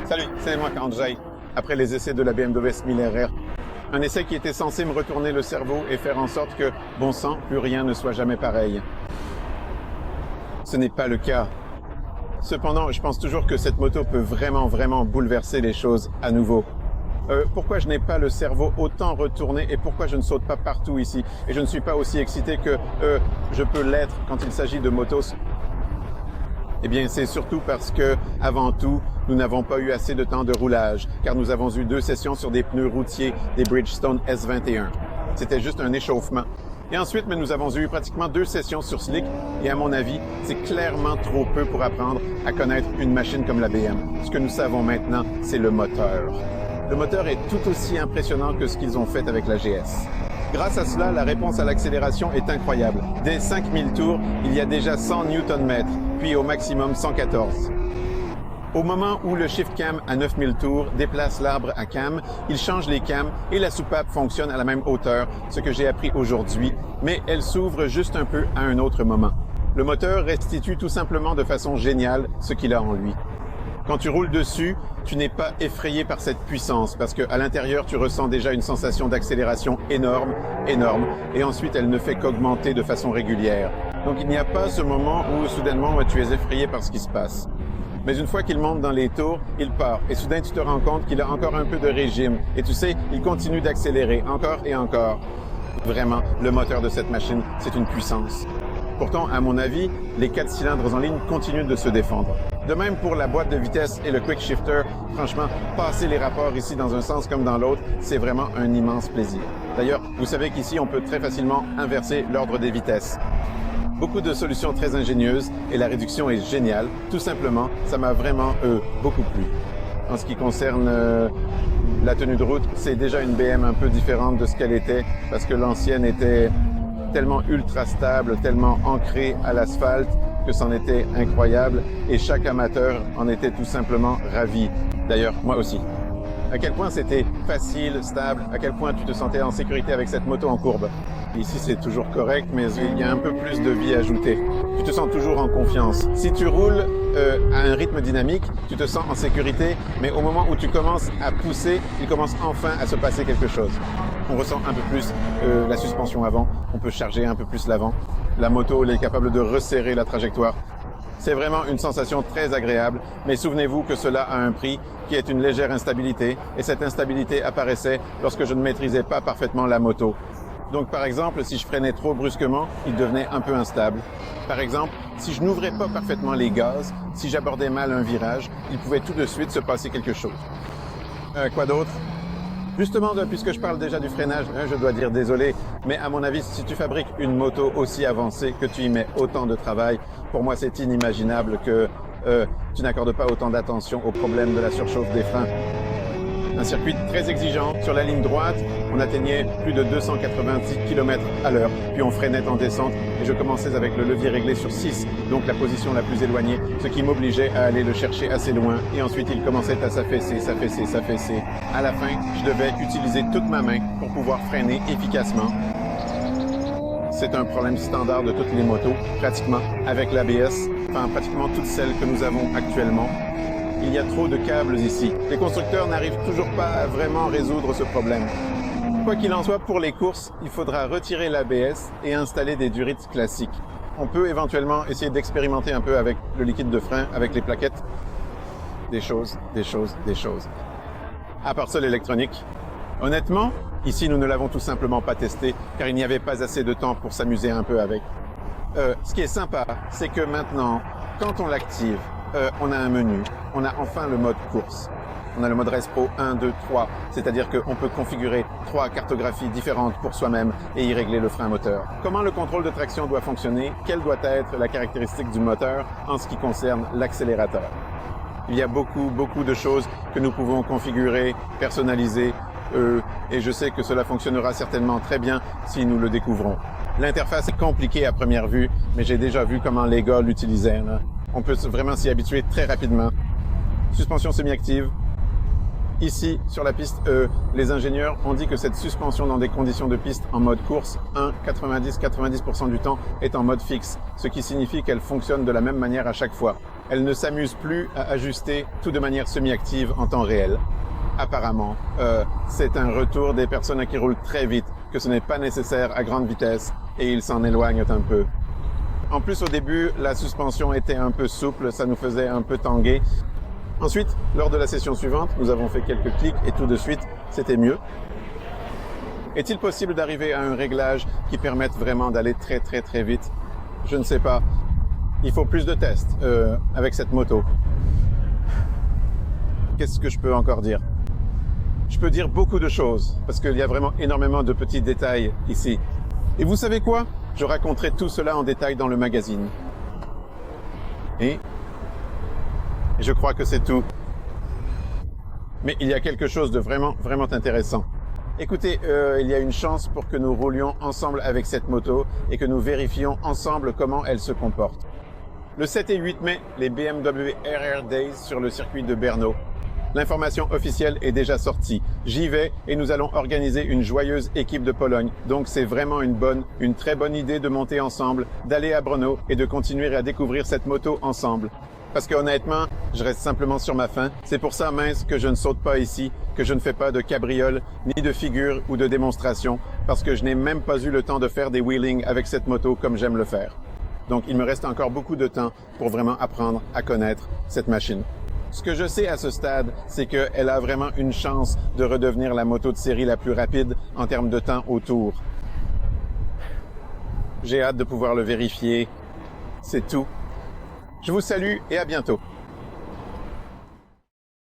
Salut, c'est moi Andrzej. Après les essais de la BMW 1000 RR, un essai qui était censé me retourner le cerveau et faire en sorte que, bon sang, plus rien ne soit jamais pareil. Ce n'est pas le cas. Cependant, je pense toujours que cette moto peut vraiment bouleverser les choses à nouveau. Pourquoi je n'ai pas le cerveau autant retourné et pourquoi je ne saute pas partout ici et je ne suis pas aussi excité que je peux l'être quand il s'agit de motos? Eh bien, c'est surtout parce que, avant tout, nous n'avons pas eu assez de temps de roulage, car nous avons eu 2 sessions sur des pneus routiers des Bridgestone S21. C'était juste un échauffement. Et ensuite, mais nous avons eu pratiquement 2 sessions sur slick, et à mon avis, c'est clairement trop peu pour apprendre à connaître une machine comme la BM. Ce que nous savons maintenant, c'est le moteur. Le moteur est tout aussi impressionnant que ce qu'ils ont fait avec la GS. Grâce à cela, la réponse à l'accélération est incroyable. Dès 5000 tours, il y a déjà 100 Nm, puis au maximum 114. Au moment où le shift cam à 9000 tours déplace l'arbre à cam, il change les cams et la soupape fonctionne à la même hauteur, ce que j'ai appris aujourd'hui, mais elle s'ouvre juste un peu à un autre moment. Le moteur restitue tout simplement de façon géniale ce qu'il a en lui. Quand tu roules dessus, tu n'es pas effrayé par cette puissance parce qu'à l'intérieur, tu ressens déjà une sensation d'accélération énorme, et ensuite elle ne fait qu'augmenter de façon régulière. Donc il n'y a pas ce moment où soudainement tu es effrayé par ce qui se passe. Mais une fois qu'il monte dans les tours, il part et soudain tu te rends compte qu'il a encore un peu de régime et tu sais, il continue d'accélérer encore et encore. Vraiment, le moteur de cette machine, c'est une puissance. Pourtant, à mon avis, les 4 cylindres en ligne continuent de se défendre. De même pour la boîte de vitesse et le quick shifter, franchement, passer les rapports ici dans un sens comme dans l'autre, c'est vraiment un immense plaisir. D'ailleurs, vous savez qu'ici, on peut très facilement inverser l'ordre des vitesses. Beaucoup de solutions très ingénieuses et la réduction est géniale. Tout simplement, ça m'a vraiment beaucoup plu. En ce qui concerne la tenue de route, c'est déjà une BM un peu différente de ce qu'elle était parce que l'ancienne était tellement ultra stable, tellement ancrée à l'asphalte que c'en était incroyable et chaque amateur en était tout simplement ravi. D'ailleurs, moi aussi. À quel point c'était facile, stable, à quel point tu te sentais en sécurité avec cette moto en courbe. Ici, c'est toujours correct, mais il y a un peu plus de vie ajoutée. Tu te sens toujours en confiance. Si tu roules à un rythme dynamique, tu te sens en sécurité, mais au moment où tu commences à pousser, il commence enfin à se passer quelque chose. On ressent un peu plus la suspension avant, on peut charger un peu plus l'avant. La moto, elle est capable de resserrer la trajectoire. C'est vraiment une sensation très agréable, mais souvenez-vous que cela a un prix qui est une légère instabilité, et cette instabilité apparaissait lorsque je ne maîtrisais pas parfaitement la moto. Donc par exemple, si je freinais trop brusquement, il devenait un peu instable. Par exemple, si je n'ouvrais pas parfaitement les gaz, si j'abordais mal un virage, il pouvait tout de suite se passer quelque chose. Quoi d'autre? Justement, puisque je parle déjà du freinage, je dois dire désolé, mais à mon avis, si tu fabriques une moto aussi avancée, que tu y mets autant de travail, pour moi c'est inimaginable que tu n'accordes pas autant d'attention au problème de la surchauffe des freins. Un circuit très exigeant. Sur la ligne droite, on atteignait plus de 286 km à l'heure, puis on freinait en descente et je commençais avec le levier réglé sur 6, donc la position la plus éloignée, ce qui m'obligeait à aller le chercher assez loin et ensuite il commençait à s'affaisser. À la fin, je devais utiliser toute ma main pour pouvoir freiner efficacement. C'est un problème standard de toutes les motos, pratiquement, avec l'ABS, enfin pratiquement toutes celles que nous avons actuellement. Il y a trop de câbles ici. Les constructeurs n'arrivent toujours pas à vraiment résoudre ce problème. Quoi qu'il en soit, pour les courses, il faudra retirer l'ABS et installer des durites classiques. On peut éventuellement essayer d'expérimenter un peu avec le liquide de frein, avec les plaquettes. Des choses. À part ça, l'électronique. Honnêtement, ici, nous ne l'avons tout simplement pas testé, car il n'y avait pas assez de temps pour s'amuser un peu avec. Ce qui est sympa, c'est que maintenant, quand on l'active, on a un menu, on a enfin le mode course. On a le mode Race Pro 1, 2, 3, c'est-à-dire qu'on peut configurer 3 cartographies différentes pour soi-même et y régler le frein moteur. Comment le contrôle de traction doit fonctionner? Quelle doit être la caractéristique du moteur en ce qui concerne l'accélérateur? Il y a beaucoup de choses que nous pouvons configurer, personnaliser, et je sais que cela fonctionnera certainement très bien si nous le découvrons. L'interface est compliquée à première vue, mais j'ai déjà vu comment les gars l'utilisaient. On peut vraiment s'y habituer très rapidement. Suspension semi-active. Ici, sur la piste, les ingénieurs ont dit que cette suspension dans des conditions de piste en mode course, 90% du temps, est en mode fixe, ce qui signifie qu'elle fonctionne de la même manière à chaque fois. Elle ne s'amuse plus à ajuster tout de manière semi-active en temps réel. Apparemment, c'est un retour des personnes qui roulent très vite, que ce n'est pas nécessaire à grande vitesse et ils s'en éloignent un peu. En plus, au début, la suspension était un peu souple, ça nous faisait un peu tanguer. Ensuite, lors de la session suivante, nous avons fait quelques clics et tout de suite, c'était mieux. Est-il possible d'arriver à un réglage qui permette vraiment d'aller très très très vite? Je ne sais pas. Il faut plus de tests avec cette moto. Qu'est-ce que je peux encore dire? Je peux dire beaucoup de choses, parce qu'il y a vraiment énormément de petits détails ici. Et vous savez quoi? Je raconterai tout cela en détail dans le magazine. Et je crois que c'est tout. Mais il y a quelque chose de vraiment intéressant. Écoutez, il y a une chance pour que nous roulions ensemble avec cette moto et que nous vérifions ensemble comment elle se comporte. Le 7 et 8 mai, les BMW RR Days sur le circuit de Brno. L'information officielle est déjà sortie. J'y vais et nous allons organiser une joyeuse équipe de Pologne. Donc c'est vraiment une très bonne idée de monter ensemble, d'aller à Brno et de continuer à découvrir cette moto ensemble. Parce que honnêtement, je reste simplement sur ma faim. C'est pour ça, mince, que je ne saute pas ici, que je ne fais pas de cabriole, ni de figure ou de démonstration, parce que je n'ai même pas eu le temps de faire des wheelings avec cette moto comme j'aime le faire. Donc il me reste encore beaucoup de temps pour vraiment apprendre à connaître cette machine. Ce que je sais à ce stade, c'est qu'elle a vraiment une chance de redevenir la moto de série la plus rapide en termes de temps au tour. J'ai hâte de pouvoir le vérifier. C'est tout. Je vous salue et à bientôt.